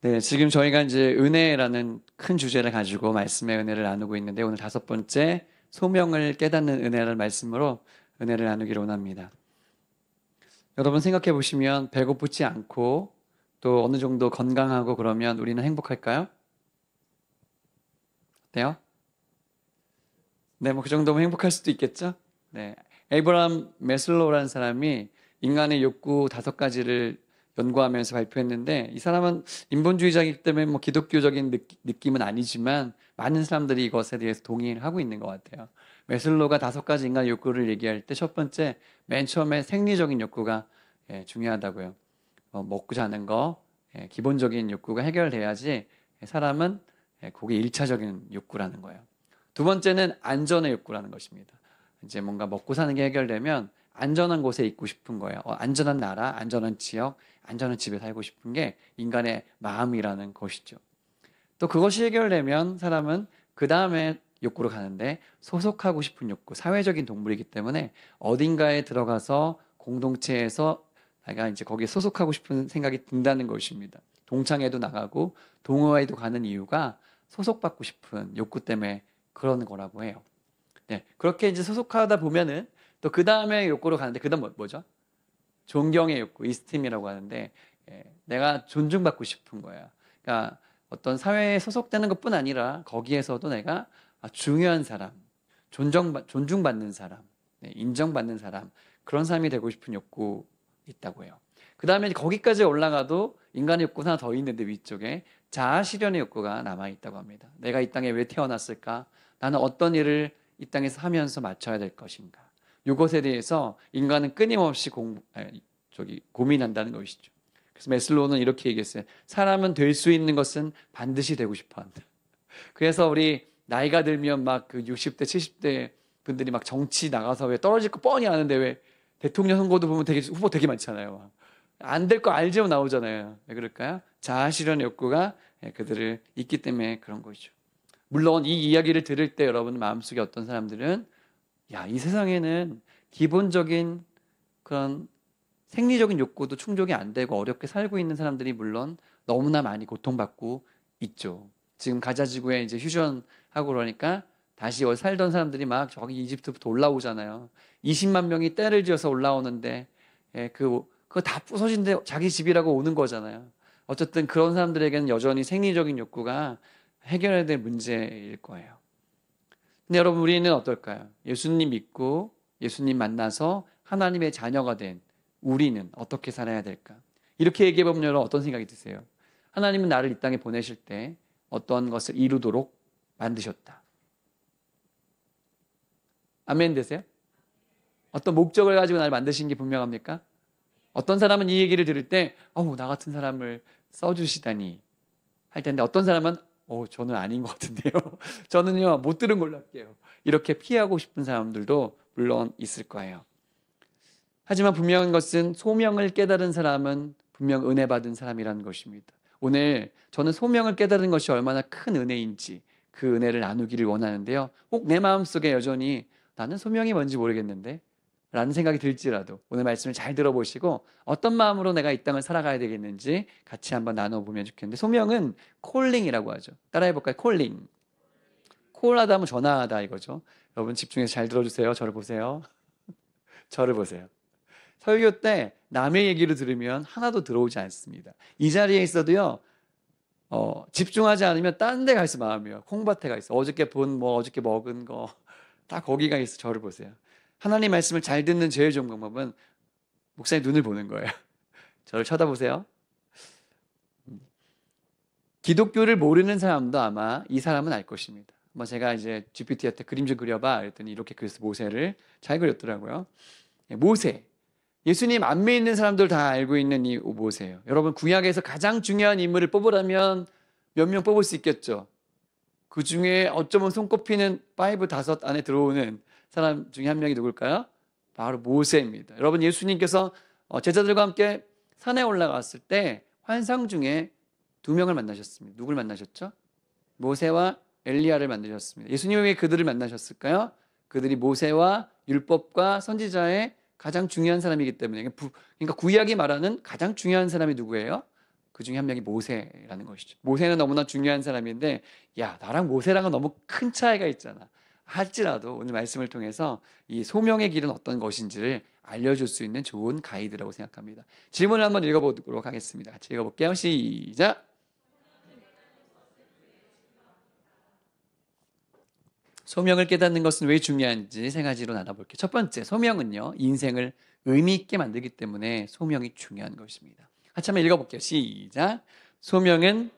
네, 지금 저희가 이제 은혜라는 큰 주제를 가지고 말씀의 은혜를 나누고 있는데 오늘 다섯 번째 소명을 깨닫는 은혜라는 말씀으로 은혜를 나누기를 원합니다. 여러분 생각해 보시면 배고프지 않고 또 어느 정도 건강하고 그러면 우리는 행복할까요? 어때요? 네, 뭐 그 정도면 행복할 수도 있겠죠? 네. 에이브라함 메슬로우라는 사람이 인간의 욕구 다섯 가지를 연구하면서 발표했는데 이 사람은 인본주의자이기 때문에 뭐 기독교적인 느낌은 아니지만 많은 사람들이 이것에 대해서 동의를 하고 있는 것 같아요. 메슬로우가 다섯 가지 인간 욕구를 얘기할 때 첫 번째, 맨 처음에 생리적인 욕구가 중요하다고요. 먹고 자는 거, 기본적인 욕구가 해결돼야지 사람은 그게 일차적인 욕구라는 거예요. 두 번째는 안전의 욕구라는 것입니다. 이제 뭔가 먹고 사는 게 해결되면 안전한 곳에 있고 싶은 거예요. 안전한 나라, 안전한 지역, 안전한 집에 살고 싶은 게 인간의 마음이라는 것이죠. 또 그것이 해결되면 사람은 그 다음에 욕구로 가는데 소속하고 싶은 욕구, 사회적인 동물이기 때문에 어딘가에 들어가서 공동체에서 내가 이제 거기에 소속하고 싶은 생각이 든다는 것입니다. 동창회도 나가고 동호회도 가는 이유가 소속받고 싶은 욕구 때문에 그러는 거라고 해요. 네, 그렇게 이제 소속하다 보면은 또 그 다음에 욕구로 가는데 그 다음 뭐죠? 존경의 욕구, 이스팀이라고 하는데 내가 존중받고 싶은 거야. 그러니까 어떤 사회에 소속되는 것뿐 아니라 거기에서도 내가 중요한 사람, 존중받는 사람, 인정받는 사람, 그런 사람이 되고 싶은 욕구 있다고 해요. 그 다음에 거기까지 올라가도 인간의 욕구가 하나 더 있는데 위쪽에 자아 실현의 욕구가 남아있다고 합니다. 내가 이 땅에 왜 태어났을까? 나는 어떤 일을 이 땅에서 하면서 맞춰야 될 것인가? 이것에 대해서 인간은 끊임없이 고민한다는 것이죠. 그래서 메슬로우는 이렇게 얘기했어요. 사람은 될 수 있는 것은 반드시 되고 싶어 한다. 그래서 우리 나이가 들면 막 그 60대, 70대 분들이 막 정치 나가서 왜 떨어질 거 뻔히 아는데 왜 대통령 선거도 보면 되게 후보 되게 많잖아요. 안 될 거 알지만 나오잖아요. 왜 그럴까요? 자아 실현의 욕구가 그들을 있기 때문에 그런 거죠. 물론 이 이야기를 들을 때 여러분 마음속에 어떤 사람들은 이 세상에는 기본적인 그런 생리적인 욕구도 충족이 안 되고 어렵게 살고 있는 사람들이 물론 너무나 많이 고통받고 있죠. 지금 가자 지구에 이제 휴전하고 그러니까 다시 여기 살던 사람들이 막 저기 이집트부터 올라오잖아요. 20만 명이 떼를 지어서 올라오는데 그거 다 부서진데 자기 집이라고 오는 거잖아요. 어쨌든 그런 사람들에게는 여전히 생리적인 욕구가 해결해야 될 문제일 거예요. 근데 여러분 우리는 어떨까요? 예수님 믿고 예수님 만나서 하나님의 자녀가 된 우리는 어떻게 살아야 될까? 이렇게 얘기해보면 여러분 어떤 생각이 드세요? 하나님은 나를 이 땅에 보내실 때 어떤 것을 이루도록 만드셨다. 아멘 되세요? 어떤 목적을 가지고 나를 만드신 게 분명합니까? 어떤 사람은 이 얘기를 들을 때 나 같은 사람을 써주시다니 할 텐데 어떤 사람은 저는 아닌 것 같은데요. 저는요 못 들은 걸로 할게요. 이렇게 피하고 싶은 사람들도 물론 있을 거예요. 하지만 분명한 것은 소명을 깨달은 사람은 분명 은혜 받은 사람이라는 것입니다. 오늘 저는 소명을 깨달은 것이 얼마나 큰 은혜인지 그 은혜를 나누기를 원하는데요. 혹 내 마음속에 여전히 나는 소명이 뭔지 모르겠는데 라는 생각이 들지라도 오늘 말씀을 잘 들어보시고 어떤 마음으로 내가 이 땅을 살아가야 되겠는지 같이 한번 나눠보면 좋겠는데 소명은 콜링이라고 하죠. 따라해볼까요? 콜링. 콜하다 하면 전화하다 이거죠. 여러분 집중해서 잘 들어주세요. 저를 보세요. 저를 보세요. 설교 때 남의 얘기를 들으면 하나도 들어오지 않습니다. 이 자리에 있어도요 집중하지 않으면 딴 데 가 있어 마음이요. 콩밭에 가 있어. 어저께 어저께 먹은 거 다 거기가 있어. 저를 보세요. 하나님 말씀을 잘 듣는 제일 좋은 방법은 목사님 눈을 보는 거예요. 저를 쳐다보세요. 기독교를 모르는 사람도 아마 이 사람은 알 것입니다. 제가 이제 GPT한테 그림 좀 그려봐 그랬더니 이렇게 그래서 모세를 잘 그렸더라고요. 모세. 예수님 안 믿는 사람들 다 알고 있는 이 모세예요. 여러분 구약에서 가장 중요한 인물을 뽑으라면 몇 명 뽑을 수 있겠죠. 그 중에 어쩌면 손꼽히는 5, 5 안에 들어오는 사람 중에 한 명이 누굴까요? 바로 모세입니다. 여러분 예수님께서 제자들과 함께 산에 올라갔을 때 환상 중에 두 명을 만나셨습니다. 누굴 만나셨죠? 모세와 엘리야를 만나셨습니다. 예수님이 왜 그들을 만나셨을까요? 그들이 모세와 율법과 선지자의 가장 중요한 사람이기 때문에 그러니까 구약이 말하는 가장 중요한 사람이 누구예요? 그 중에 한 명이 모세라는 것이죠. 모세는 너무나 중요한 사람인데, 야, 나랑 모세랑은 너무 큰 차이가 있잖아. 할지라도 오늘 말씀을 통해서 이 소명의 길은 어떤 것인지를 알려줄 수 있는 좋은 가이드라고 생각합니다. 질문을 한번 읽어보도록 하겠습니다. 같이 읽어볼게요. 시작. 소명을 깨닫는 것은 왜 중요한지 세 가지로 나눠볼게요. 첫 번째, 소명은요, 인생을 의미 있게 만들기 때문에 소명이 중요한 것입니다. 같이 한번 읽어볼게요. 시작. 소명은,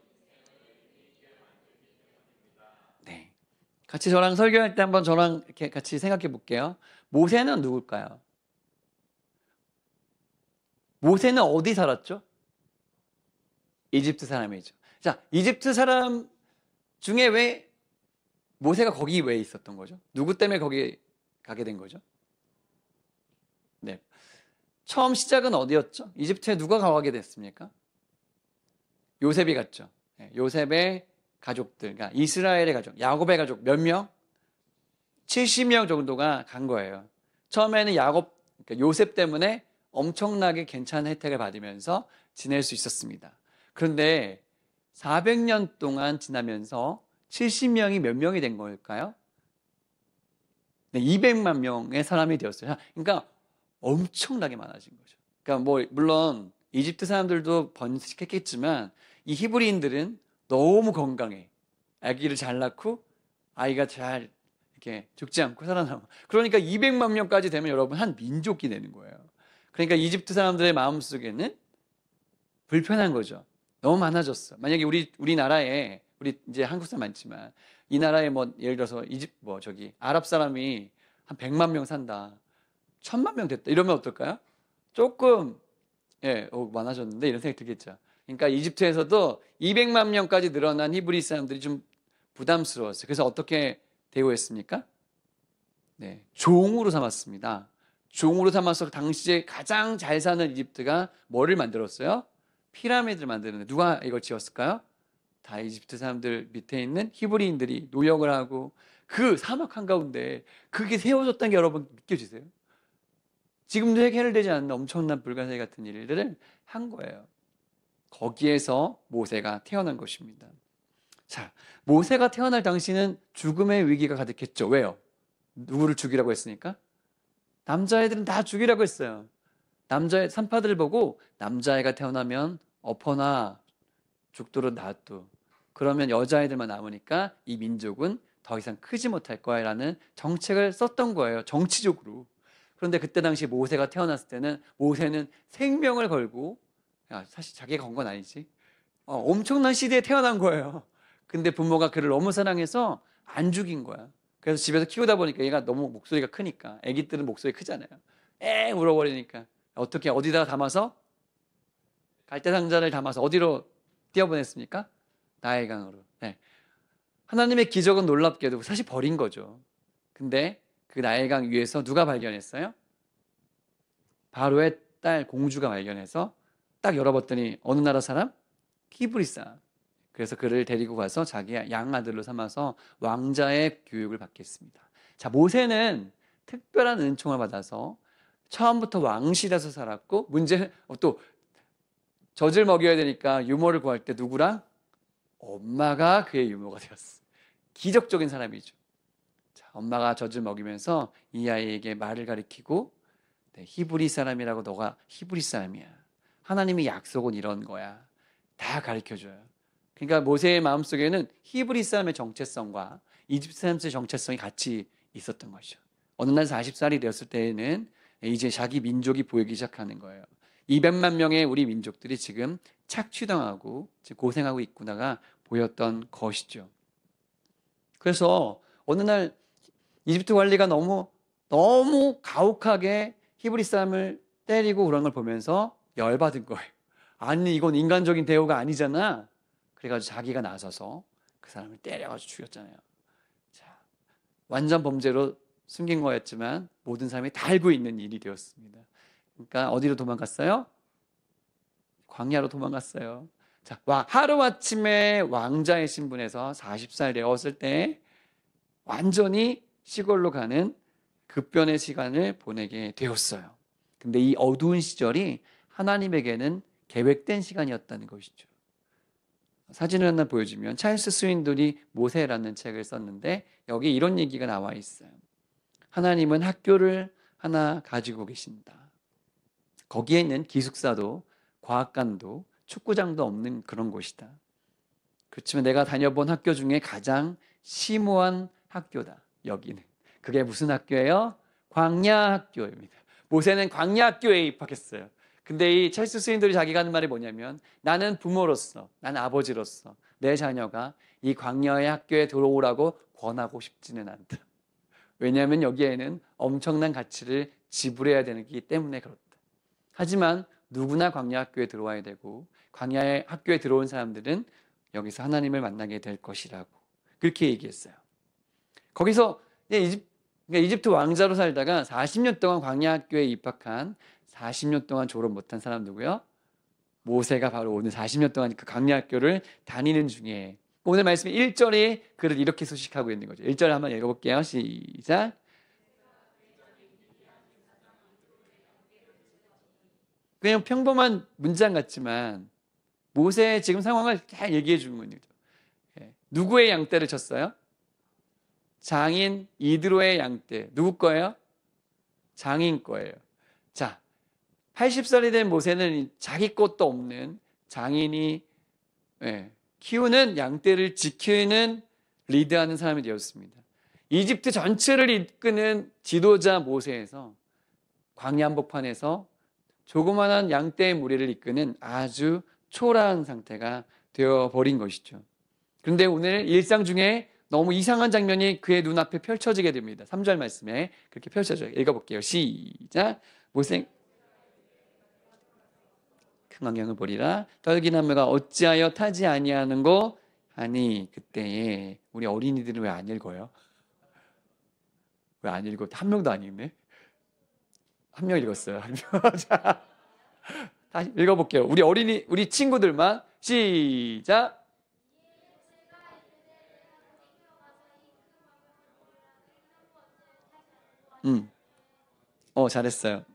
네, 같이 저랑 설교할 때 한번 저랑 이렇게 같이 생각해 볼게요. 모세는 누굴까요? 모세는 어디 살았죠? 이집트 사람이죠. 자, 이집트 사람 중에 왜 모세가 거기 왜 있었던 거죠? 누구 때문에 거기 가게 된 거죠? 네. 처음 시작은 어디였죠? 이집트에 누가 가게 됐습니까? 요셉이 갔죠. 네, 요셉의 가족들, 그러니까 이스라엘의 가족, 야곱의 가족 몇 명? 70명 정도가 간 거예요. 처음에는 그러니까 요셉 때문에 엄청나게 괜찮은 혜택을 받으면서 지낼 수 있었습니다. 그런데 400년 동안 지나면서 70명이 몇 명이 된 걸까요? 네, 200만 명의 사람이 되었어요. 그러니까 엄청나게 많아진 거죠. 그러니까 뭐 물론 이집트 사람들도 번식했겠지만 이 히브리인들은 너무 건강해. 아기를 잘 낳고 아이가 잘 이렇게 죽지 않고 살아남아. 그러니까 200만 명까지 되면 여러분 한 민족이 되는 거예요. 그러니까 이집트 사람들의 마음속에는 불편한 거죠. 너무 많아졌어. 만약에 우리나라에 우리 이제 한국 사람 많지만 이 나라에 뭐 예를 들어서 아랍 사람이 한 100만 명 산다. 1000만 명 됐다. 이러면 어떨까요? 조금 많아졌는데 이런 생각이 들겠죠. 그러니까 이집트에서도 200만 명까지 늘어난 히브리 사람들이 좀 부담스러웠어요. 그래서 어떻게 대우했습니까? 네, 종으로 삼았습니다. 종으로 삼아서 당시에 가장 잘 사는 이집트가 뭐를 만들었어요? 피라미드를 만드는데 누가 이걸 지었을까요? 다 이집트 사람들 밑에 있는 히브리인들이 노역을 하고 그 사막 한가운데 그게 세워졌다는 게 여러분 믿겨지세요? 지금도 해결되지 않는 엄청난 불가사의 같은 일들을 한 거예요. 거기에서 모세가 태어난 것입니다. 자, 모세가 태어날 당시는 죽음의 위기가 가득했죠. 왜요? 누구를 죽이라고 했으니까? 남자애들은 다 죽이라고 했어요. 남자의 산파들을 보고 남자애가 태어나면 엎어나 죽도록 놔둬. 그러면 여자애들만 남으니까 이 민족은 더 이상 크지 못할 거야 라는 정책을 썼던 거예요. 정치적으로. 그런데 그때 당시 모세가 태어났을 때는 모세는 생명을 걸고, 야, 사실 자기가 건 건 아니지. 엄청난 시대에 태어난 거예요. 근데 부모가 그를 너무 사랑해서 안 죽인 거야. 그래서 집에서 키우다 보니까 얘가 너무 목소리가 크니까, 애기들은 목소리 크잖아요. 울어버리니까 어떻게 어디다가 담아서 갈대상자를 담아서 어디로 띄어보냈습니까? 나일강으로. 네. 하나님의 기적은 놀랍게도 사실 버린 거죠. 근데 그 나일강 위에서 누가 발견했어요? 바로의 딸 공주가 발견해서 딱 열어봤더니 어느 나라 사람? 히브리 사람. 그래서 그를 데리고 가서 자기의 양아들로 삼아서 왕자의 교육을 받겠습니다. 자, 모세는 특별한 은총을 받아서 처음부터 왕실에서 살았고, 또 젖을 먹여야 되니까 유모를 구할 때 누구랑? 엄마가 그의 유모가 되었어. 기적적인 사람이죠. 자, 엄마가 젖을 먹이면서 이 아이에게 말을 가르치고, 네, 히브리 사람이라고 너가 히브리 사람이야. 하나님의 약속은 이런 거야. 다 가르쳐줘요. 그러니까 모세의 마음속에는 히브리 사람의 정체성과 이집트 사람의 정체성이 같이 있었던 것이죠. 어느 날 40살이 되었을 때에는 이제 자기 민족이 보이기 시작하는 거예요. 200만 명의 우리 민족들이 지금 착취당하고 고생하고 있구나가 보였던 것이죠. 그래서 어느 날 이집트 관리가 너무 가혹하게 히브리 사람을 때리고 그런 걸 보면서 열받은 거예요. 아니, 이건 인간적인 대우가 아니잖아. 그래가지고 자기가 나서서 그 사람을 때려가지고 죽였잖아요. 자, 완전 범죄로 숨긴 거였지만 모든 사람이 다 알고 있는 일이 되었습니다. 그러니까 어디로 도망갔어요? 광야로 도망갔어요. 자, 하루아침에 왕자의 신분에서 40살 되었을 때 완전히 시골로 가는 급변의 시간을 보내게 되었어요. 근데 이 어두운 시절이 하나님에게는 계획된 시간이었다는 것이죠. 사진을 하나 보여주면 찰스 스윈돌이 모세라는 책을 썼는데 여기 이런 얘기가 나와 있어요. 하나님은 학교를 하나 가지고 계신다. 거기에는 기숙사도 과학관도 축구장도 없는 그런 곳이다. 그렇지만 내가 다녀본 학교 중에 가장 심오한 학교다. 여기는. 그게 무슨 학교예요? 광야 학교입니다. 모세는 광야 학교에 입학했어요. 근데 이 찰스 스윈돌이 자기가 하는 말이 뭐냐면 나는 부모로서, 나는 아버지로서 내 자녀가 이 광야의 학교에 들어오라고 권하고 싶지는 않다. 왜냐하면 여기에는 엄청난 가치를 지불해야 되기 때문에 그렇다. 하지만 누구나 광야 학교에 들어와야 되고 광야의 학교에 들어온 사람들은 여기서 하나님을 만나게 될 것이라고 그렇게 얘기했어요. 거기서 이집트 왕자로 살다가 40년 동안 광야 학교에 입학한 40년 동안 졸업 못한 사람 누구요? 모세가 바로 오늘 40년 동안 그 광야 학교를 다니는 중에 오늘 말씀 1절에 그를 이렇게 소식하고 있는 거죠. 1절 한번 읽어볼게요. 시작. 그냥 평범한 문장 같지만 모세의 지금 상황을 잘 얘기해 주는 거죠. 누구의 양떼를 쳤어요? 장인 이드로의 양떼. 누구 거예요? 장인 거예요. 자, 80살이 된 모세는 자기 것도 없는 장인이 키우는 양떼를 지키는 리드하는 사람이 되었습니다. 이집트 전체를 이끄는 지도자 모세에서 광야 한복판에서 조그마한 양떼의 무리를 이끄는 아주 초라한 상태가 되어버린 것이죠. 그런데 오늘 일상 중에 너무 이상한 장면이 그의 눈앞에 펼쳐지게 됩니다. 3절 말씀에 그렇게 펼쳐져요. 읽어볼게요. 시작. 모세 큰 광경을 보리라. 떨기나무가 어찌하여 타지 아니하는고 하니 그때에 우리 어린이들은 왜 안 읽어요? 왜 안 읽어? 한 명도 안 읽네. 한 명 읽었어요. 한 명. 자, 다시 읽어볼게요. 우리 친구들만 시작. 잘했어요.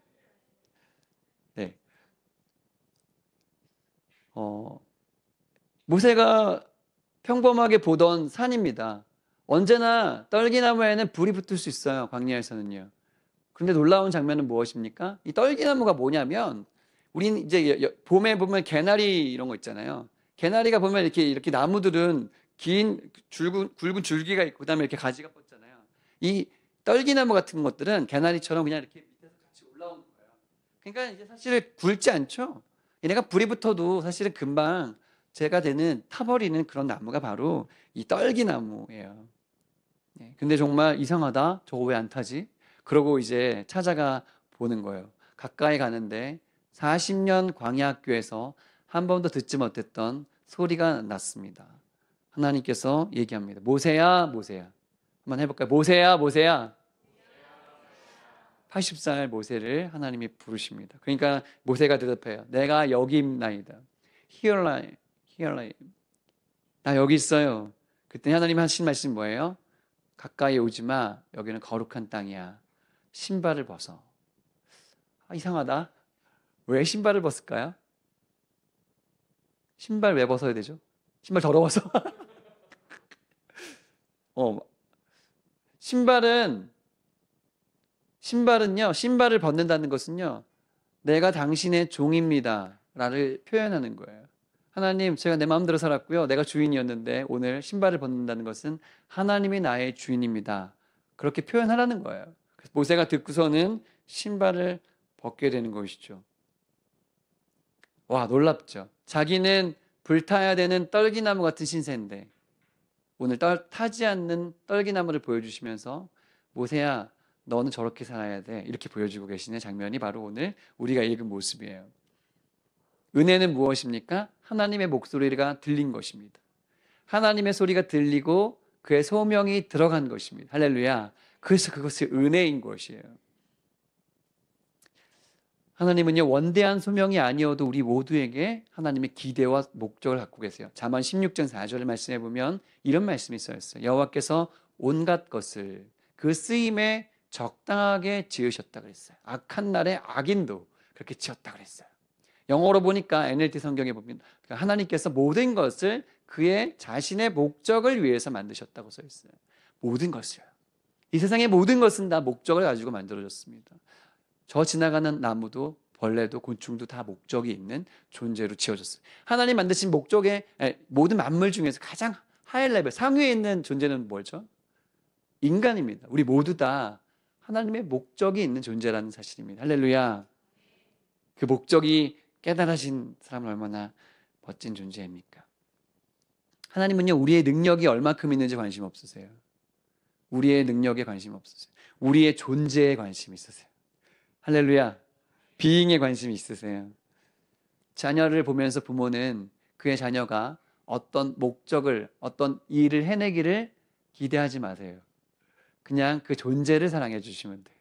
네. 모세가 평범하게 보던 산입니다. 언제나 떨기나무에는 불이 붙을 수 있어요. 광야에서는요. 그런데 놀라운 장면은 무엇입니까? 이 떨기나무가 뭐냐면 우리는 이제 봄에 보면 개나리 이런 거 있잖아요. 개나리가 보면 이렇게 나무들은 긴 굵은 줄기가 있고 그다음에 이렇게 가지가 뻗잖아요. 이 떨기나무 같은 것들은 개나리처럼 그냥 이렇게 밑에서 같이 올라오는 거예요. 그러니까 이제 사실 굵지 않죠. 얘네가 불이 붙어도 사실은 금방 재가 되는 타버리는 그런 나무가 바로 이 떨기나무예요. 근데 정말 이상하다. 저거 왜 안 타지? 그러고 이제 찾아가 보는 거예요. 가까이 가는데 40년 광야학교에서 한 번도 듣지 못했던 소리가 났습니다. 하나님께서 얘기합니다. 모세야, 모세야. 한번 해볼까요? 모세야, 모세야. 80살 모세를 하나님이 부르십니다. 그러니까 모세가 대답해요. 내가 여기 있나이다. Here I am. Here I am. 나 여기 있어요. 그때 하나님이 하신 말씀이 뭐예요? 가까이 오지 마. 여기는 거룩한 땅이야. 신발을 벗어. 이상하다. 왜 신발을 벗을까요? 신발 왜 벗어야 되죠? 신발 더러워서. 신발은요, 신발을 벗는다는 것은요, 내가 당신의 종입니다. 라를 표현하는 거예요. 하나님, 제가 내 마음대로 살았고요. 내가 주인이었는데 오늘 신발을 벗는다는 것은 하나님이 나의 주인입니다. 그렇게 표현하라는 거예요. 그래서 모세가 듣고서는 신발을 벗게 되는 것이죠. 와, 놀랍죠. 자기는 불타야 되는 떨기나무 같은 신세인데 오늘 타지 않는 떨기나무를 보여주시면서 모세야, 너는 저렇게 살아야 돼. 이렇게 보여주고 계시는 장면이 바로 오늘 우리가 읽은 모습이에요. 은혜는 무엇입니까? 하나님의 목소리가 들린 것입니다. 하나님의 소리가 들리고 그의 소명이 들어간 것입니다. 할렐루야. 그래서 그것이 은혜인 것이에요. 하나님은요, 원대한 소명이 아니어도 우리 모두에게 하나님의 기대와 목적을 갖고 계세요. 잠언 16장 4절을 말씀해 보면 이런 말씀이 써 있어요. 여호와께서 온갖 것을 그 쓰임에 적당하게 지으셨다 그랬어요. 악한 날에 악인도 그렇게 지었다 그랬어요. 영어로 보니까 NLT 성경에 보면 하나님께서 모든 것을 그의 자신의 목적을 위해서 만드셨다고 써 있어요. 모든 것이요. 이 세상의 모든 것은 다 목적을 가지고 만들어졌습니다. 저 지나가는 나무도 벌레도 곤충도 다 목적이 있는 존재로 지어졌어요. 하나님 만드신 목적의 모든 만물 중에서 가장 하이 레벨 상위에 있는 존재는 뭐죠? 인간입니다. 우리 모두 다 하나님의 목적이 있는 존재라는 사실입니다. 할렐루야. 그 목적이 깨달아진 사람은 얼마나 멋진 존재입니까? 하나님은요, 우리의 능력이 얼마큼 있는지 관심 없으세요. 우리의 능력에 관심 없으세요. 우리의 존재에 관심이 있으세요. 할렐루야. 비잉에 관심이 있으세요. 자녀를 보면서 부모는 그의 자녀가 어떤 목적을, 어떤 일을 해내기를 기대하지 마세요. 그냥 그 존재를 사랑해 주시면 돼요.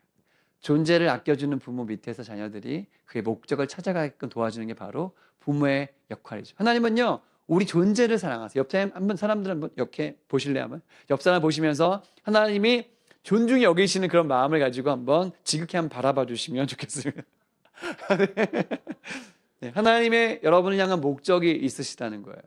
존재를 아껴주는 부모 밑에서 자녀들이 그의 목적을 찾아가게끔 도와주는 게 바로 부모의 역할이죠. 하나님은요, 우리 존재를 사랑하세요. 옆 사람들 한번 이렇게 보실래요? 한번 옆 사람 보시면서 하나님이 존중히 여기시는 그런 마음을 가지고 한번 지극히 한번 바라봐 주시면 좋겠습니다. 네, 하나님의 여러분을 향한 목적이 있으시다는 거예요.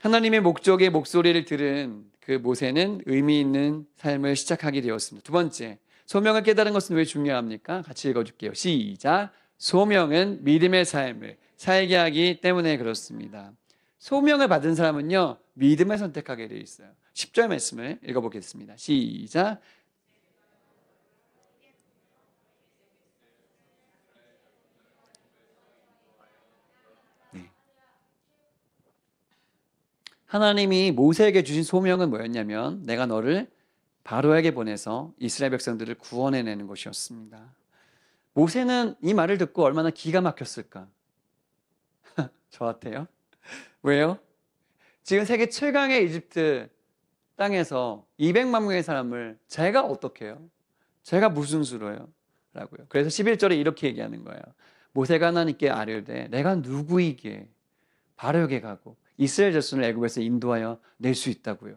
하나님의 목적의 목소리를 들은 그 모세는 의미 있는 삶을 시작하게 되었습니다. 두 번째, 소명을 깨달은 것은 왜 중요합니까? 같이 읽어줄게요. 시작. 소명은 믿음의 삶을 살게 하기 때문에 그렇습니다. 소명을 받은 사람은요, 믿음을 선택하게 되어 있어요. 10절 말씀을 읽어보겠습니다. 시작. 네. 하나님이 모세에게 주신 소명은 뭐였냐면 내가 너를 바로에게 보내서 이스라엘 백성들을 구원해내는 것이었습니다. 모세는 이 말을 듣고 얼마나 기가 막혔을까? 저한테요? 왜요? 지금 세계 최강의 이집트 땅에서 200만 명의 사람을 제가 어떻게 해요? 제가 무슨 수로 해요? 라고요. 그래서 11절에 이렇게 얘기하는 거예요. 모세가 하나님께 아뢰되 내가 누구이기에 바로에게 가고 이스라엘 자손을 애굽에서 인도하여 낼 수 있다고요.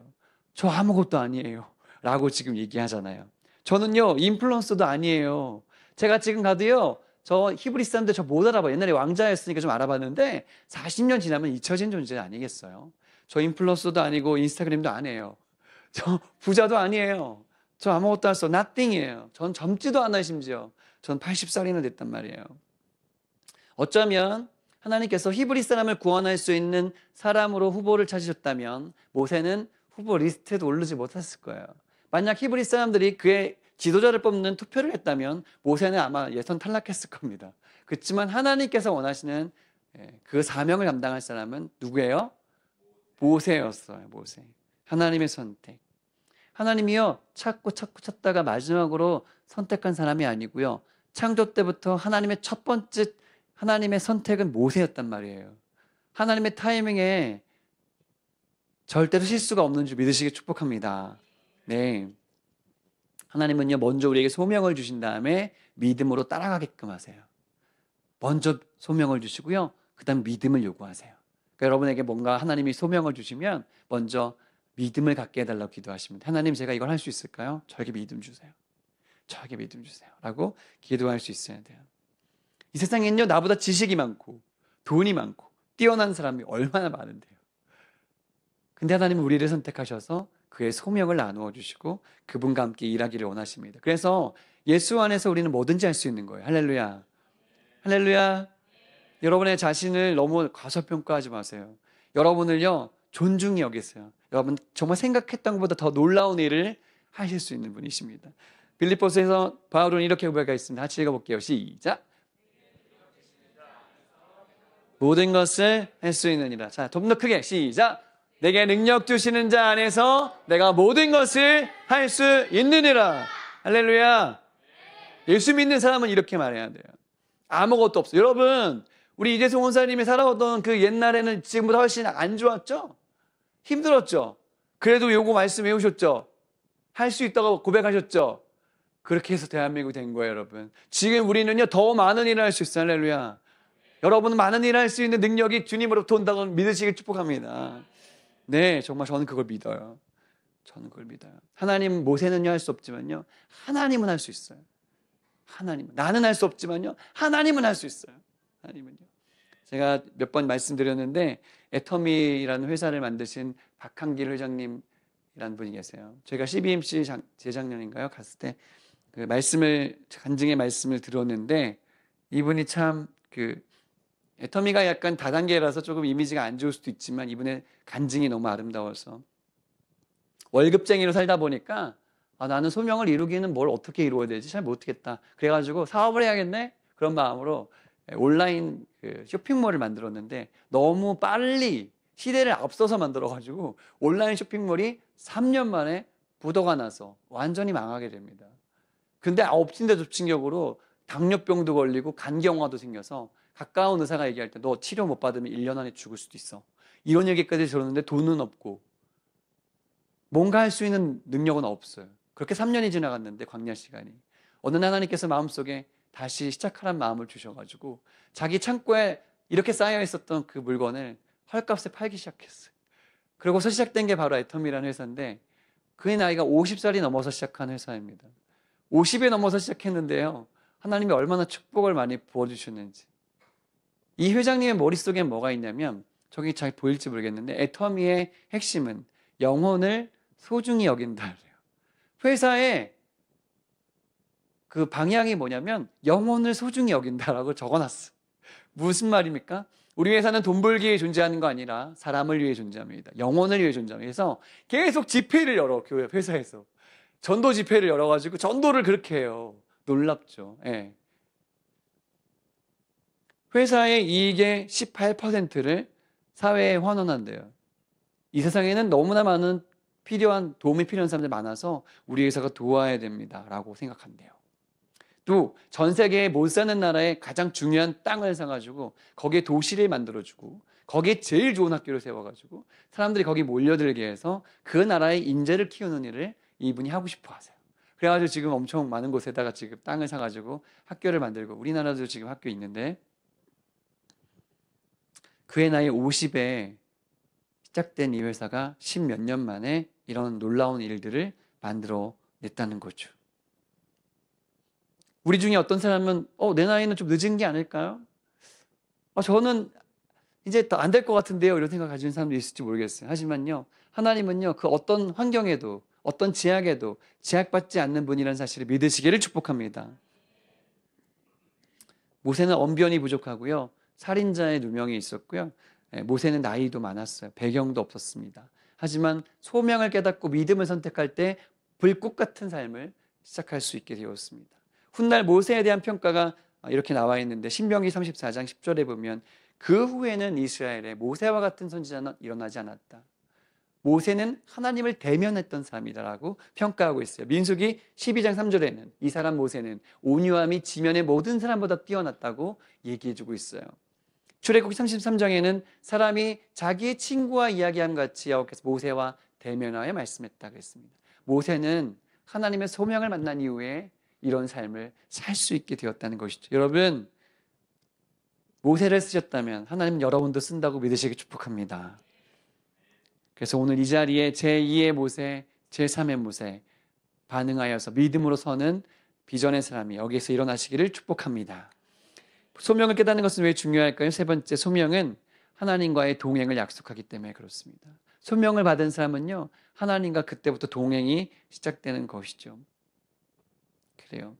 저 아무것도 아니에요. 라고 지금 얘기하잖아요. 저는요, 인플루언서도 아니에요. 제가 지금 가도요, 저 히브리 사람들 저 못 알아봐요. 옛날에 왕자였으니까 좀 알아봤는데 40년 지나면 잊혀진 존재 아니겠어요? 저 인플루언서도 아니고 인스타그램도 안 해요. 저 부자도 아니에요. 저 아무것도 할 수 없어. nothing이에요. 전 젊지도 않아요, 심지어. 전 80살이나 됐단 말이에요. 어쩌면 하나님께서 히브리 사람을 구원할 수 있는 사람으로 후보를 찾으셨다면 모세는 후보 리스트에도 오르지 못했을 거예요. 만약 히브리 사람들이 그의 지도자를 뽑는 투표를 했다면 모세는 아마 예선 탈락했을 겁니다. 그렇지만 하나님께서 원하시는 그 사명을 감당할 사람은 누구예요? 모세였어요. 모세. 하나님의 선택. 하나님이요, 찾고 찾다가 마지막으로 선택한 사람이 아니고요, 창조 때부터 하나님의 첫 번째 하나님의 선택은 모세였단 말이에요. 하나님의 타이밍에 절대로 실수가 없는 줄 믿으시기 축복합니다. 네. 하나님은요, 먼저 우리에게 소명을 주신 다음에 믿음으로 따라가게끔 하세요. 먼저 소명을 주시고요, 그 다음 믿음을 요구하세요. 그러니까 여러분에게 뭔가 하나님이 소명을 주시면 먼저 믿음을 갖게 해달라고 기도하십니다. 하나님, 제가 이걸 할 수 있을까요? 저에게 믿음 주세요. 저에게 믿음 주세요. 라고 기도할 수 있어야 돼요. 이 세상에는요, 나보다 지식이 많고 돈이 많고 뛰어난 사람이 얼마나 많은데요. 근데 하나님은 우리를 선택하셔서 그의 소명을 나누어 주시고 그분과 함께 일하기를 원하십니다. 그래서 예수 안에서 우리는 뭐든지 할 수 있는 거예요. 할렐루야. 할렐루야. 여러분의 자신을 너무 과소평가하지 마세요. 여러분을요, 존중히 여기세요. 여러분 정말 생각했던 것보다 더 놀라운 일을 하실 수 있는 분이십니다. 빌립보서에서 바울은 이렇게 고백하고 있습니다. 같이 읽어볼게요. 시작. 모든 것을 할 수 있느니라. 자, 좀 더 크게 시작. 내게 능력 주시는 자 안에서 내가 모든 것을 할 수 있느니라. 할렐루야. 예수 믿는 사람은 이렇게 말해야 돼요. 아무것도 없어요. 여러분, 우리 이재성 원사님이 살아오던 그 옛날에는 지금보다 훨씬 안 좋았죠? 힘들었죠? 그래도 요거 말씀 외우셨죠? 할 수 있다고 고백하셨죠? 그렇게 해서 대한민국이 된 거예요, 여러분. 지금 우리는요, 더 많은 일을 할 수 있어요. 할렐루야. 여러분은 많은 일을 할 수 있는 능력이 주님으로부터 온다고 믿으시길 축복합니다. 네, 정말 저는 그걸 믿어요. 저는 그걸 믿어요. 하나님, 모세는요 할 수 없지만요, 하나님은 할 수 있어요. 하나님. 나는 할 수 없지만요. 하나님은 할 수 있어요. 하나님은요. 제가 몇 번 말씀드렸는데 애터미라는 회사를 만드신 박한길 회장님이라는 분이 계세요. 제가 CBMC 재작년인가요? 갔을 때 그 간증의 말씀을 들었는데 이분이 참 애터미가 약간 다단계라서 조금 이미지가 안 좋을 수도 있지만 이분의 간증이 너무 아름다워서 월급쟁이로 살다 보니까 나는 소명을 이루기는 뭘 어떻게 이루어야 되지? 잘 못하겠다. 그래가지고 사업을 해야겠네? 그런 마음으로 온라인 쇼핑몰을 만들었는데 너무 빨리 시대를 앞서서 만들어가지고 온라인 쇼핑몰이 3년 만에 부도가 나서 완전히 망하게 됩니다. 근데 엎친 데 덮친 격으로 당뇨병도 걸리고 간경화도 생겨서 가까운 의사가 얘기할 때 너 치료 못 받으면 1년 안에 죽을 수도 있어. 이런 얘기까지 들었는데 돈은 없고 뭔가 할 수 있는 능력은 없어요. 그렇게 3년이 지나갔는데 광야 시간이 어느 날 하나님께서 마음속에 다시 시작하라는 마음을 주셔가지고 자기 창고에 이렇게 쌓여 있었던 그 물건을 헐값에 팔기 시작했어요. 그러고서 시작된 게 바로 애텀이라는 회사인데 그의 나이가 50살이 넘어서 시작한 회사입니다. 50에 넘어서 시작했는데요. 하나님이 얼마나 축복을 많이 부어주셨는지. 이 회장님의 머릿속에 뭐가 있냐면 저기 잘 보일지 모르겠는데 애터미의 핵심은 영혼을 소중히 여긴다. 회사에 그 방향이 뭐냐면 영혼을 소중히 여긴다라고 적어놨어. 무슨 말입니까? 우리 회사는 돈 벌기 위해 존재하는 거 아니라 사람을 위해 존재합니다. 영혼을 위해 존재합니다. 그래서 계속 집회를 열어, 교회 회사에서. 전도 집회를 열어가지고 전도를 그렇게 해요. 놀랍죠. 예. 회사의 이익의 18%를 사회에 환원한대요. 이 세상에는 너무나 많은 도움이 필요한 사람들이 많아서 우리 회사가 도와야 됩니다. 라고 생각한대요. 또 전 세계에 못 사는 나라에 가장 중요한 땅을 사가지고 거기에 도시를 만들어주고 거기에 제일 좋은 학교를 세워가지고 사람들이 거기 몰려들게 해서 그 나라의 인재를 키우는 일을 이분이 하고 싶어 하세요. 그래가지고 지금 엄청 많은 곳에다가 지금 땅을 사가지고 학교를 만들고 우리나라도 지금 학교 있는데 그의 나이 50에 시작된 이 회사가 10몇 년 만에 이런 놀라운 일들을 만들어 냈다는 거죠. 우리 중에 어떤 사람은 내 나이는 좀 늦은 게 아닐까요? 저는 이제 더 안 될 것 같은데요. 이런 생각 가지는 사람도 있을지 모르겠어요. 하지만요. 하나님은요. 그 어떤 환경에도 어떤 제약에도 제약받지 않는 분이라는 사실을 믿으시기를 축복합니다. 모세는 언변이 부족하고요. 살인자의 누명이 있었고요. 모세는 나이도 많았어요. 배경도 없었습니다. 하지만 소명을 깨닫고 믿음을 선택할 때 불꽃 같은 삶을 시작할 수 있게 되었습니다. 훗날 모세에 대한 평가가 이렇게 나와 있는데 신명기 34장 10절에 보면 그 후에는 이스라엘에 모세와 같은 선지자는 일어나지 않았다. 모세는 하나님을 대면했던 사람이다라고 평가하고 있어요. 민수기 12장 3절에는 이 사람 모세는 온유함이 지면의 모든 사람보다 뛰어났다고 얘기해주고 있어요. 출애굽기 33장에는 사람이 자기의 친구와 이야기함 같이 여호와께서 모세와 대면하여 말씀했다고 했습니다. 모세는 하나님의 소명을 만난 이후에 이런 삶을 살 수 있게 되었다는 것이죠. 여러분, 모세를 쓰셨다면 하나님은 여러분도 쓴다고 믿으시기 축복합니다. 그래서 오늘 이 자리에 제2의 모세, 제3의 모세 반응하여서 믿음으로 서는 비전의 사람이 여기에서 일어나시기를 축복합니다. 소명을 깨닫는 것은 왜 중요할까요? 세 번째, 소명은 하나님과의 동행을 약속하기 때문에 그렇습니다. 소명을 받은 사람은요, 하나님과 그때부터 동행이 시작되는 것이죠. 그래요.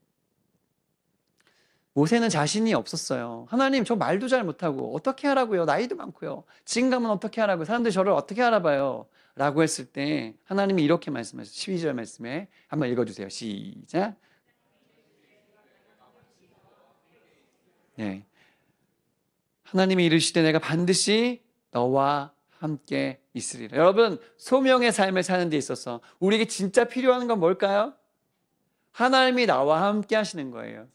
모세는 자신이 없었어요. 하나님, 저 말도 잘 못하고 어떻게 하라고요? 나이도 많고요. 지금 가면 어떻게 하라고요? 사람들이 저를 어떻게 알아봐요? 라고 했을 때 하나님이 이렇게 말씀하셨어요. 12절 말씀에 한번 읽어주세요. 시작. 네. 하나님이 이르시되 내가 반드시 너와 함께 있으리라. 여러분, 소명의 삶을 사는 데 있어서 우리에게 진짜 필요한 건 뭘까요? 하나님이 나와 함께 하시는 거예요.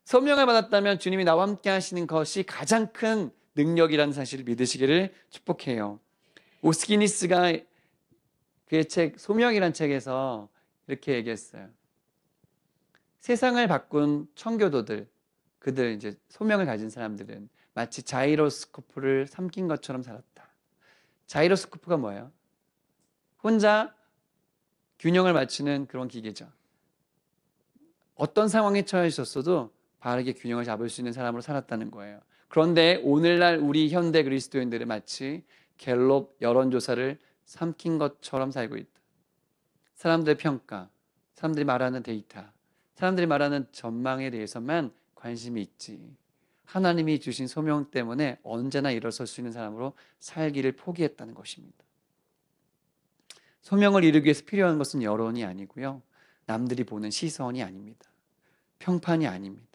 소명을 받았다면 주님이 나와 함께 하시는 것이 가장 큰 능력이라는 사실을 믿으시기를 축복해요. 오스기니스가 그의 책 소명이라는 책에서 이렇게 얘기했어요. 세상을 바꾼 청교도들, 그들 이제 소명을 가진 사람들은 마치 자이로스코프를 삼킨 것처럼 살았다. 자이로스코프가 뭐예요? 혼자 균형을 맞추는 그런 기계죠. 어떤 상황에 처해 있었어도 바르게 균형을 잡을 수 있는 사람으로 살았다는 거예요. 그런데 오늘날 우리 현대 그리스도인들은 마치 갤럽 여론조사를 삼킨 것처럼 살고 있다. 사람들의 평가, 사람들이 말하는 데이터, 사람들이 말하는 전망에 대해서만 관심이 있지. 하나님이 주신 소명 때문에 언제나 일어설 수 있는 사람으로 살기를 포기했다는 것입니다. 소명을 이루기 위해서 필요한 것은 여론이 아니고요. 남들이 보는 시선이 아닙니다. 평판이 아닙니다.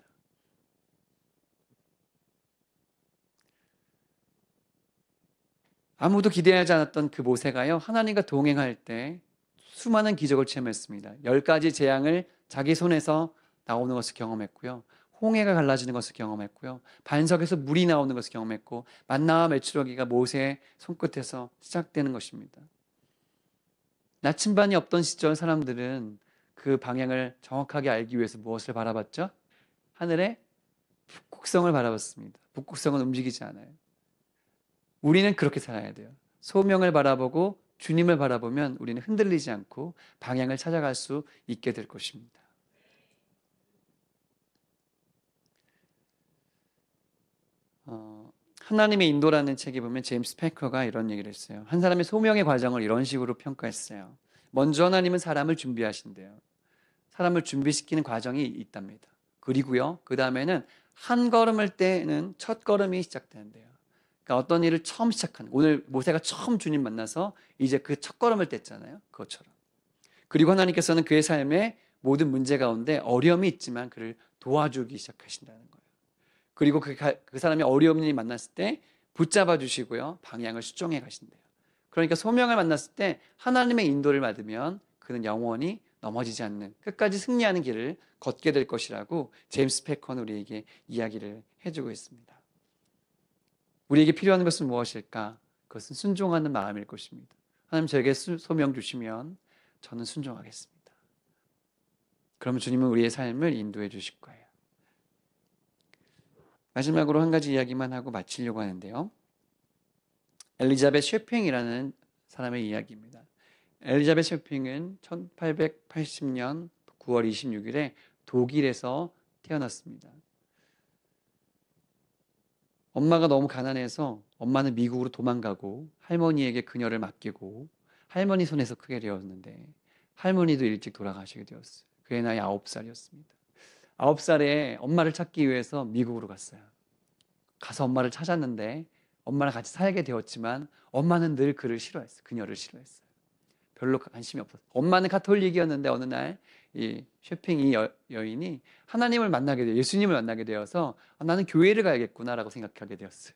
아무도 기대하지 않았던 그 모세가요, 하나님과 동행할 때 수많은 기적을 체험했습니다. 10가지 재앙을 자기 손에서 나오는 것을 경험했고요. 홍해가 갈라지는 것을 경험했고요. 반석에서 물이 나오는 것을 경험했고, 만나와 메추라기가 모세의 손끝에서 시작되는 것입니다. 나침반이 없던 시절 사람들은 그 방향을 정확하게 알기 위해서 무엇을 바라봤죠? 하늘의 북극성을 바라봤습니다. 북극성은 움직이지 않아요. 우리는 그렇게 살아야 돼요. 소명을 바라보고 주님을 바라보면 우리는 흔들리지 않고 방향을 찾아갈 수 있게 될 것입니다. 하나님의 인도라는 책에 보면 제임스 패커가 이런 얘기를 했어요. 한 사람의 소명의 과정을 이런 식으로 평가했어요. 먼저 하나님은 사람을 준비하신대요. 사람을 준비시키는 과정이 있답니다. 그리고요, 그 다음에는 한 걸음을 떼는 첫 걸음이 시작되는데요. 그러니까 어떤 일을 처음 시작하는, 오늘 모세가 처음 주님 만나서 이제 그 첫 걸음을 뗐잖아요. 그것처럼. 그리고 하나님께서는 그의 삶에 모든 문제 가운데 어려움이 있지만 그를 도와주기 시작하신다는 거예요. 그리고 그 사람이 어려운 일이 만났을 때 붙잡아 주시고요, 방향을 수정해 가신대요. 그러니까 소명을 만났을 때 하나님의 인도를 받으면 그는 영원히 넘어지지 않는, 끝까지 승리하는 길을 걷게 될 것이라고 제임스 패커는 우리에게 이야기를 해주고 있습니다. 우리에게 필요한 것은 무엇일까? 그것은 순종하는 마음일 것입니다. 하나님 저에게 소명 주시면 저는 순종하겠습니다. 그러면 주님은 우리의 삶을 인도해 주실 거예요. 마지막으로 한 가지 이야기만 하고 마치려고 하는데요. 엘리자벳 셰핑이라는 사람의 이야기입니다. 엘리자벳 셰핑은 1880년 9월 26일에 독일에서 태어났습니다. 엄마가 너무 가난해서 엄마는 미국으로 도망가고 할머니에게 그녀를 맡기고 할머니 손에서 크게 되었는데 할머니도 일찍 돌아가시게 되었어요. 그의 나이 9살이었습니다. 9살에 엄마를 찾기 위해서 미국으로 갔어요. 가서 엄마를 찾았는데 엄마랑 같이 살게 되었지만 엄마는 늘 그를 싫어했어요. 그녀를 싫어했어요. 별로 관심이 없었어요. 엄마는 가톨릭이었는데 어느 날 이 셰핑 이 여인이 하나님을 만나게 돼요. 예수님을 만나게 되어서 나는 교회를 가야겠구나라고 생각하게 되었어요.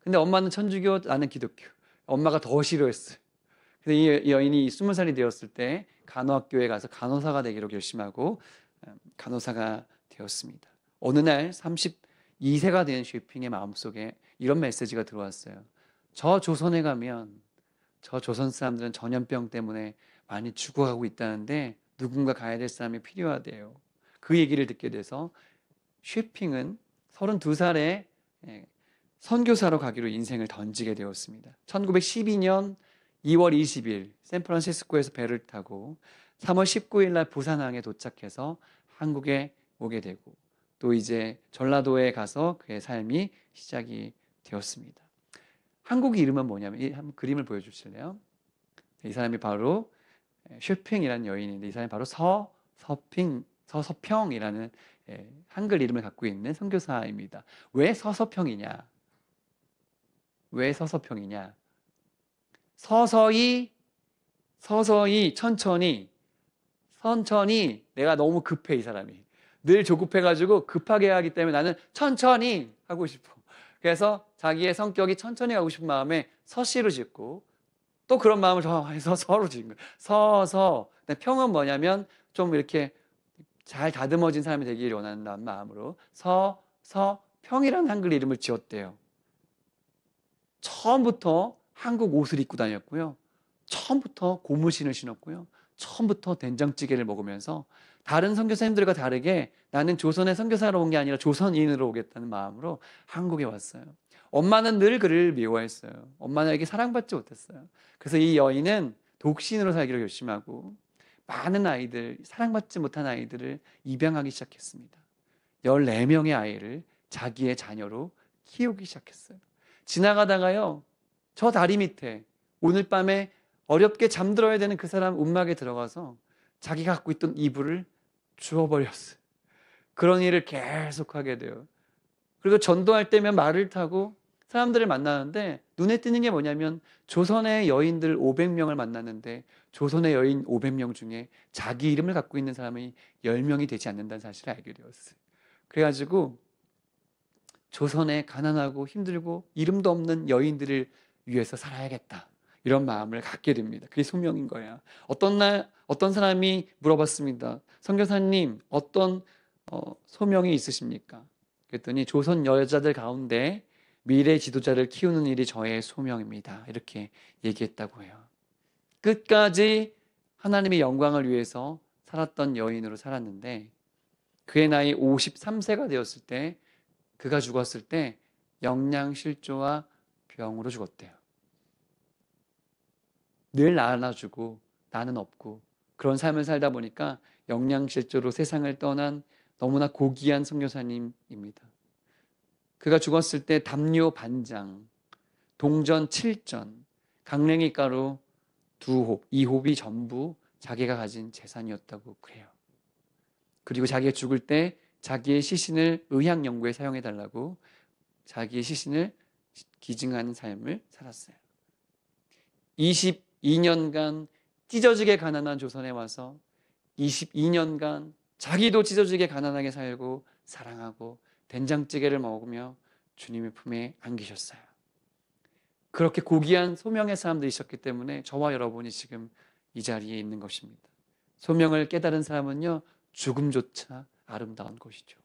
근데 엄마는 천주교, 나는 기독교. 엄마가 더 싫어했어요. 그래서 이 여인이 20살이 되었을 때 간호학교에 가서 간호사가 되기로 결심하고 간호사가 되었습니다. 어느 날 32세가 된 셰핑의 마음속에 이런 메시지가 들어왔어요. 저 조선에 가면 저 조선 사람들은 전염병 때문에 많이 죽어가고 있다는데 누군가 가야 될 사람이 필요하대요. 그 얘기를 듣게 돼서 셰핑은 32살에 선교사로 가기로 인생을 던지게 되었습니다. 1912년 2월 20일 샌프란시스코에서 배를 타고 3월 19일 날 부산항에 도착해서 한국에 오게 되고 또 이제 전라도에 가서 그의 삶이 시작이 되었습니다. 한국 이름은 뭐냐면 한번 그림을 보여주실래요? 이 사람이 바로 셰핑이라는 여인인데 이 사람이 바로 서서평이라는 한글 이름을 갖고 있는 선교사입니다. 왜 서서평이냐? 왜 서서평이냐? 서서히 천천히 내가 너무 급해. 이 사람이 늘 조급해가지고 급하게 하기 때문에 나는 천천히 하고 싶어. 그래서 자기의 성격이 천천히 가고 싶은 마음에 서시로 짓고 또 그런 마음을 해서 서로 지은 거예요. 서서. 평은 뭐냐면 좀 이렇게 잘 다듬어진 사람이 되기를 원한다는 마음으로 서평이라는 한글 이름을 지었대요. 처음부터 한국 옷을 입고 다녔고요. 처음부터 고무신을 신었고요. 처음부터 된장찌개를 먹으면서 다른 선교사님들과 다르게 나는 조선의 선교사로 온 게 아니라 조선인으로 오겠다는 마음으로 한국에 왔어요. 엄마는 늘 그를 미워했어요. 엄마는 에게 사랑받지 못했어요. 그래서 이 여인은 독신으로 살기로 결심하고 많은 아이들, 사랑받지 못한 아이들을 입양하기 시작했습니다. 14명의 아이를 자기의 자녀로 키우기 시작했어요. 지나가다가요, 저 다리 밑에 오늘 밤에 어렵게 잠들어야 되는 그 사람 움막에 들어가서 자기가 갖고 있던 이불을 주워버렸어요. 그런 일을 계속하게 돼요. 그리고 전도할 때면 말을 타고 사람들을 만나는데 눈에 띄는 게 뭐냐면 조선의 여인들 500명을 만났는데 조선의 여인 500명 중에 자기 이름을 갖고 있는 사람이 10명이 되지 않는다는 사실을 알게 되었어요. 그래가지고 조선의 가난하고 힘들고 이름도 없는 여인들을 위해서 살아야겠다, 이런 마음을 갖게 됩니다. 그게 소명인 거야. 어떤 날 어떤 사람이 물어봤습니다. 선교사님, 어떤 소명이 있으십니까? 그랬더니 조선 여자들 가운데 미래 지도자를 키우는 일이 저의 소명입니다, 이렇게 얘기했다고 해요. 끝까지 하나님의 영광을 위해서 살았던 여인으로 살았는데 그의 나이 53세가 되었을 때, 그가 죽었을 때 영양실조와 병으로 죽었대요. 늘 안아주고 나는 없고 그런 삶을 살다 보니까 영양실조로 세상을 떠난 너무나 고귀한 선교사님입니다. 그가 죽었을 때 담요 반장, 동전 7전, 강냉이 가루 2홉, 2홉이 전부 자기가 가진 재산이었다고 그래요. 그리고 자기가 죽을 때 자기의 시신을 의학 연구에 사용해 달라고 자기의 시신을 기증하는 삶을 살았어요. 22년간 찢어지게 가난한 조선에 와서 22년간 자기도 찢어지게 가난하게 살고 사랑하고 된장찌개를 먹으며 주님의 품에 안기셨어요. 그렇게 고귀한 소명의 사람들이 있었기 때문에 저와 여러분이 지금 이 자리에 있는 것입니다. 소명을 깨달은 사람은요, 죽음조차 아름다운 것이죠.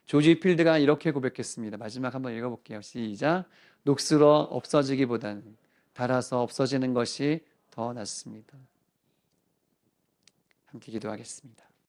조지 필드가 이렇게 고백했습니다. 마지막 한번 읽어볼게요. 시작. 녹슬어 없어지기보다는 닳아서 없어지는 것이 더 낫습니다. 함께 기도하겠습니다.